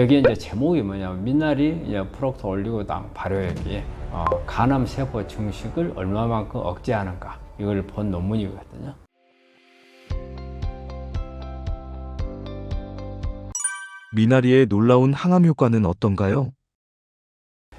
여기 이제 제목이 뭐냐면 미나리 프록토 올리고당 발효액이 간암 세포 증식을 얼마만큼 억제하는가, 이걸 본 논문이거든요. 미나리의 놀라운 항암 효과는 어떤가요?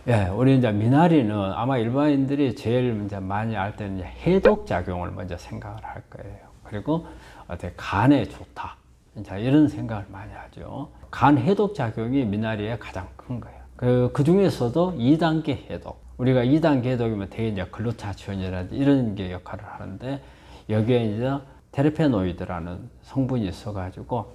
예, 우리 이제 미나리는 아마 일반인들이 제일 이제 많이 알 때는 해독 작용을 먼저 생각을 할 거예요. 그리고 어떻게 간에 좋다, 이제 이런 생각을 많이 하죠. 간 해독 작용이 미나리의 가장 큰 거예요. 그 중에서도 2단계 해독. 우리가 2단계 해독이면 대개 이제 글루타치온이라든지 이런 게 역할을 하는데, 여기에 이제 테르페노이드라는 성분이 있어가지고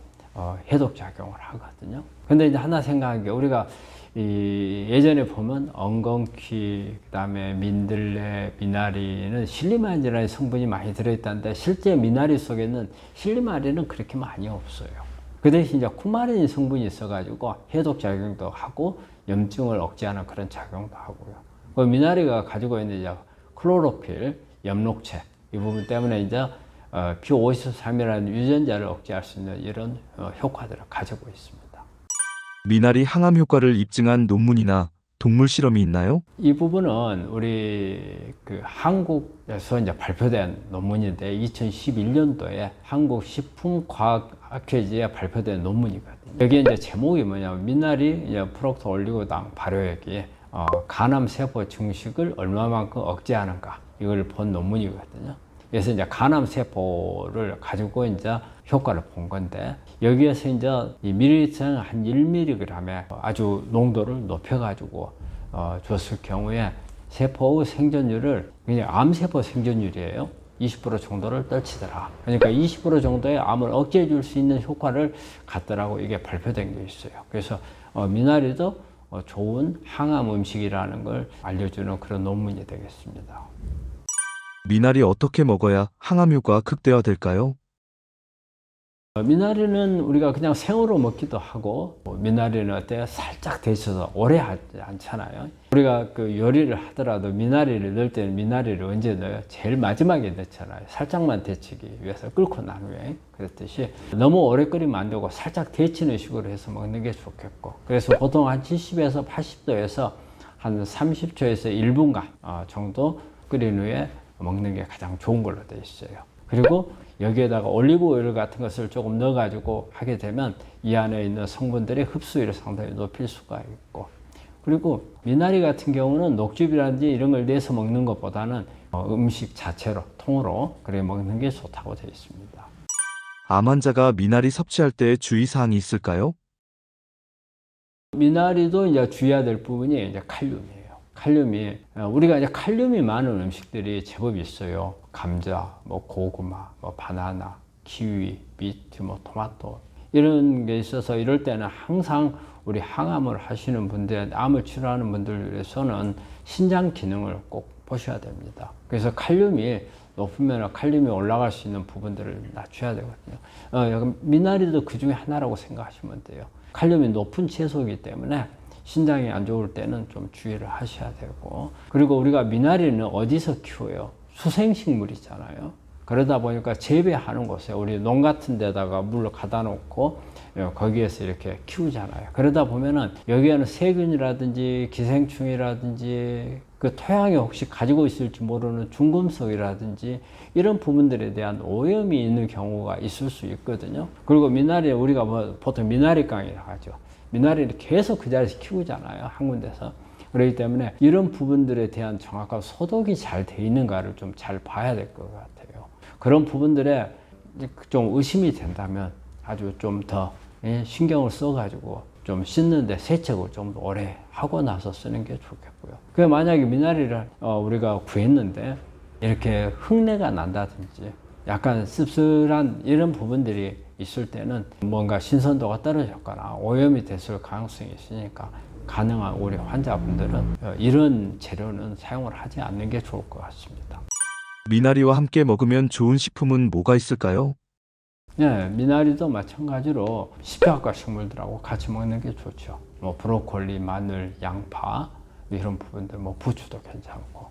해독 작용을 하거든요. 근데 이제 하나 생각한 게, 우리가 예전에 보면 엉겅퀴, 그다음에 민들레, 미나리는 실리마린이라는 성분이 많이 들어있다는데, 실제 미나리 속에는 실리마린은 그렇게 많이 없어요. 그 대신 이제 쿠마린 성분이 있어가지고 해독 작용도 하고 염증을 억제하는 그런 작용도 하고요. 그 미나리가 가지고 있는 이제 클로로필, 엽록체, 이 부분 때문에 이제 P53이라는 유전자를 억제할 수 있는 이런 효과들을 가지고 있습니다. 미나리 항암 효과를 입증한 논문이나 동물 실험이 있나요? 이 부분은 우리 한국에서 이제 발표된 논문인데, 2011년도에 한국식품과학학회지에 발표된 논문이거든요. 여기 이제 제목이 뭐냐면 미나리 프록토 올리고당 발효액이 간암 세포 증식을 얼마만큼 억제하는가, 이걸 본 논문이거든요. 그래서 이제 간암 세포를 가지고 이제 효과를 본 건데, 여기에서 이제 이 밀리리터는 한 1mg에 아주 농도를 높여가지고 줬을 경우에 세포의 생존율을, 그냥 암세포 생존율이에요, 20% 정도를 떨치더라. 그러니까 20% 정도의 암을 억제해 줄 수 있는 효과를 갖더라고, 이게 발표된 게 있어요. 그래서 미나리도 좋은 항암 음식이라는 걸 알려주는 그런 논문이 되겠습니다. 미나리 어떻게 먹어야 항암 효과 극대화될까요? 미나리는 우리가 그냥 생으로 먹기도 하고, 미나리는 어때요? 살짝 데쳐서 오래 하지 않잖아요. 우리가 그 요리를 하더라도 미나리를 넣을 때는 미나리를 언제 넣어요? 제일 마지막에 넣잖아요. 살짝만 데치기 위해서, 끓고 난 후에. 그랬듯이 너무 오래 끓이면 안 되고 살짝 데치는 식으로 해서 먹는 게 좋겠고, 그래서 보통 한 70에서 80도에서 한 30초에서 1분간 정도 끓인 후에 먹는 게 가장 좋은 걸로 되어 있어요. 그리고 여기에다가 올리브 오일 같은 것을 조금 넣어가지고 하게 되면 이 안에 있는 성분들의 흡수율을 상당히 높일 수가 있고, 그리고 미나리 같은 경우는 녹즙이라든지 이런 걸 내서 먹는 것보다는 음식 자체로 통으로 그래 먹는 게 좋다고 되어 있습니다. 암 환자가 미나리 섭취할 때 주의사항이 있을까요? 미나리도 이제 주의해야 될 부분이 이제 칼륨이에요. 칼륨이, 우리가 이제 칼륨이 많은 음식들이 제법 있어요. 감자, 고구마, 바나나, 키위, 비트, 토마토, 이런 게 있어서, 이럴 때는 항상 우리 항암을 하시는 분들, 암을 치료하는 분들에서는 신장 기능을 꼭 보셔야 됩니다. 그래서 칼륨이 높으면 칼륨이 올라갈 수 있는 부분들을 낮춰야 되거든요. 미나리도 그 중에 하나라고 생각하시면 돼요. 칼륨이 높은 채소이기 때문에 신장이 안 좋을 때는 좀 주의를 하셔야 되고, 그리고 우리가 미나리는 어디서 키워요? 수생식물이잖아요. 그러다 보니까 재배하는 곳에, 우리 농 같은 데다가 물을 갖다 놓고 거기에서 이렇게 키우잖아요. 그러다 보면은 여기에는 세균이라든지 기생충이라든지 그 토양에 혹시 가지고 있을지 모르는 중금속이라든지 이런 부분들에 대한 오염이 있는 경우가 있을 수 있거든요. 그리고 미나리, 우리가 보통 미나리깡이라고 하죠. 미나리를 계속 그 자리에서 키우잖아요, 한 군데서. 그렇기 때문에 이런 부분들에 대한 정확한 소독이 잘 돼 있는가를 좀 잘 봐야 될 것 같아요. 그런 부분들에 좀 의심이 된다면 아주 좀 더 신경을 써가지고 좀 씻는데 세척을 좀 오래 하고 나서 쓰는 게 좋겠고요. 그 만약에 미나리를 우리가 구했는데 이렇게 흙내가 난다든지 약간 씁쓸한 이런 부분들이 있을 때는 뭔가 신선도가 떨어졌거나 오염이 됐을 가능성이 있으니까, 가능한 우리 환자분들은 이런 재료는 사용을 하지 않는 게 좋을 것 같습니다. 미나리와 함께 먹으면 좋은 식품은 뭐가 있을까요? 네, 미나리도 마찬가지로 식표학과 식물들하고 같이 먹는 게 좋죠. 브로콜리, 마늘, 양파 이런 부분들, 부추도 괜찮고.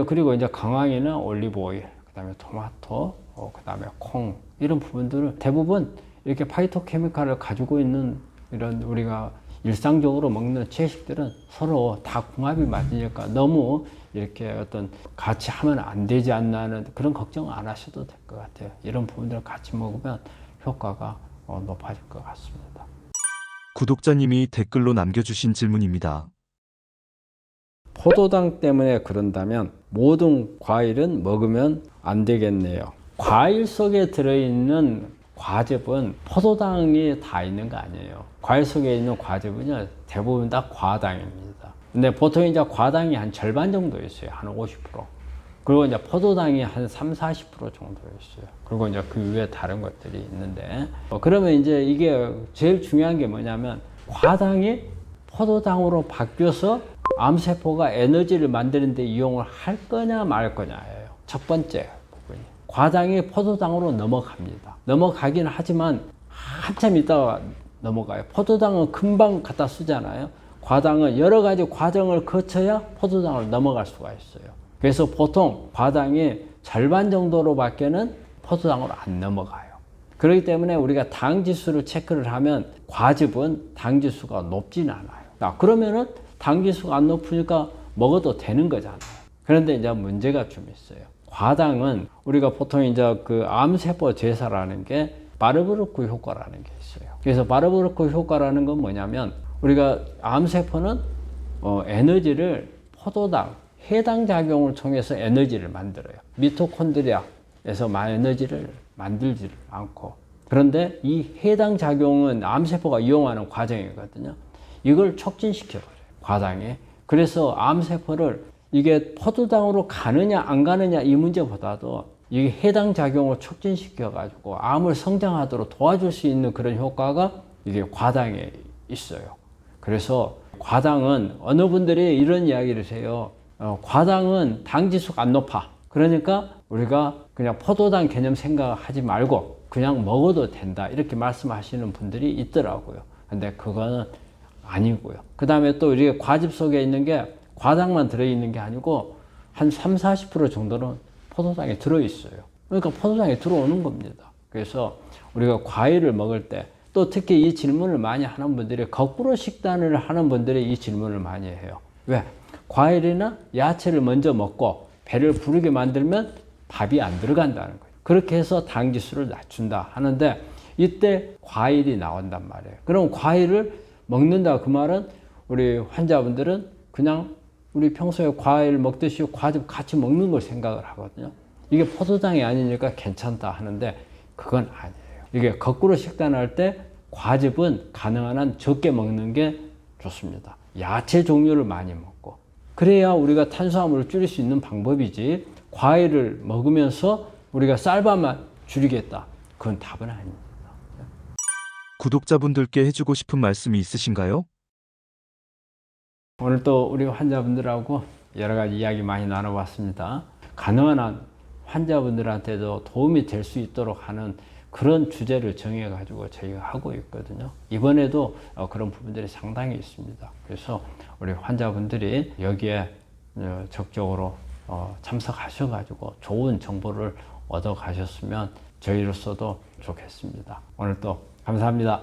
그리고 이제 건강에는 올리브 오일, 그다음에 토마토, 그다음에 콩, 이런 부분들을 대부분 이렇게 파이토케미칼을 가지고 있는 이런 우리가 일상적으로 먹는 채식들은 서로 다 궁합이 맞으니까 너무 이렇게 어떤 같이 하면 안 되지 않나 하는 그런 걱정 안 하셔도 될 것 같아요. 이런 부분들을 같이 먹으면 효과가 높아질 것 같습니다. 구독자님이 댓글로 남겨주신 질문입니다. 포도당 때문에 그런다면 모든 과일은 먹으면 안 되겠네요. 과일 속에 들어있는 과즙은 포도당이 다 있는 거 아니에요. 과일 속에 있는 과즙은요, 대부분 다 과당입니다. 근데 보통 이제 과당이 한 절반 정도 있어요. 한 50%. 그리고 이제 포도당이 한 30, 40% 정도 있어요. 그리고 이제 그 위에 다른 것들이 있는데, 그러면 이제 이게 제일 중요한 게 뭐냐면, 과당이 포도당으로 바뀌어서 암세포가 에너지를 만드는 데 이용을 할 거냐 말 거냐예요. 첫 번째 부분이. 과당이 포도당으로 넘어갑니다. 넘어가긴 하지만 한참 있다가 넘어가요. 포도당은 금방 갖다 쓰잖아요. 과당은 여러 가지 과정을 거쳐야 포도당을 넘어갈 수가 있어요. 그래서 보통 과당이 절반 정도로 밖에는 포도당으로 안 넘어가요. 그렇기 때문에 우리가 당 지수를 체크를 하면 과즙은 당 지수가 높진 않아요. 그러면은 당 지수가 안 높으니까 먹어도 되는 거잖아요. 그런데 이제 문제가 좀 있어요. 과당은 우리가 보통 이제 그 암세포 제사라는 게 바르브르크 효과라는 게 있어요. 그래서 바르브르크 효과라는 건 뭐냐면 우리가 암세포는 에너지를 포도당, 해당 작용을 통해서 에너지를 만들어요. 미토콘드리아에서 에너지를 만들지를 않고. 그런데 이 해당 작용은 암세포가 이용하는 과정이거든요. 이걸 촉진시켜버려요. 과당에. 그래서 암세포를 이게 포도당으로 가느냐 안 가느냐 이 문제보다도 이게 해당 작용을 촉진시켜 가지고 암을 성장하도록 도와줄 수 있는 그런 효과가 이게 과당에 있어요. 그래서 과당은 어느 분들이 이런 이야기를 해요. 과당은 당 지수가 안 높아. 그러니까 우리가 그냥 포도당 개념 생각하지 말고 그냥 먹어도 된다. 이렇게 말씀하시는 분들이 있더라고요. 근데 그거는 아니고요. 그 다음에 또 우리가 과즙 속에 있는 게 과당만 들어있는 게 아니고 한 30, 40% 정도는 포도당에 들어있어요. 그러니까 포도당에 들어오는 겁니다. 그래서 우리가 과일을 먹을 때 또 특히 이 질문을 많이 하는 분들이 거꾸로 식단을 하는 분들이 이 질문을 많이 해요. 왜? 과일이나 야채를 먼저 먹고 배를 부르게 만들면 밥이 안 들어간다는 거예요. 그렇게 해서 당 지수를 낮춘다 하는데 이때 과일이 나온단 말이에요. 그럼 과일을 먹는다 그 말은 우리 환자분들은 그냥 우리 평소에 과일 먹듯이 과즙 같이 먹는 걸 생각을 하거든요. 이게 포도당이 아니니까 괜찮다 하는데 그건 아니에요. 이게 거꾸로 식단할 때 과즙은 가능한 한 적게 먹는 게 좋습니다. 야채 종류를 많이 먹고 그래야 우리가 탄수화물을 줄일 수 있는 방법이지 과일을 먹으면서 우리가 쌀밥만 줄이겠다. 그건 답은 아닙니다. 구독자분들께 해주고 싶은 말씀이 있으신가요? 오늘 또 우리 환자분들하고 여러 가지 이야기 많이 나눠봤습니다. 가능한 한 환자분들한테도 도움이 될 수 있도록 하는 그런 주제를 정해가지고 저희가 하고 있거든요. 이번에도 그런 부분들이 상당히 있습니다. 그래서 우리 환자분들이 여기에 적극적으로 참석하셔가지고 좋은 정보를 얻어 가셨으면 저희로서도 좋겠습니다. 오늘 또 감사합니다.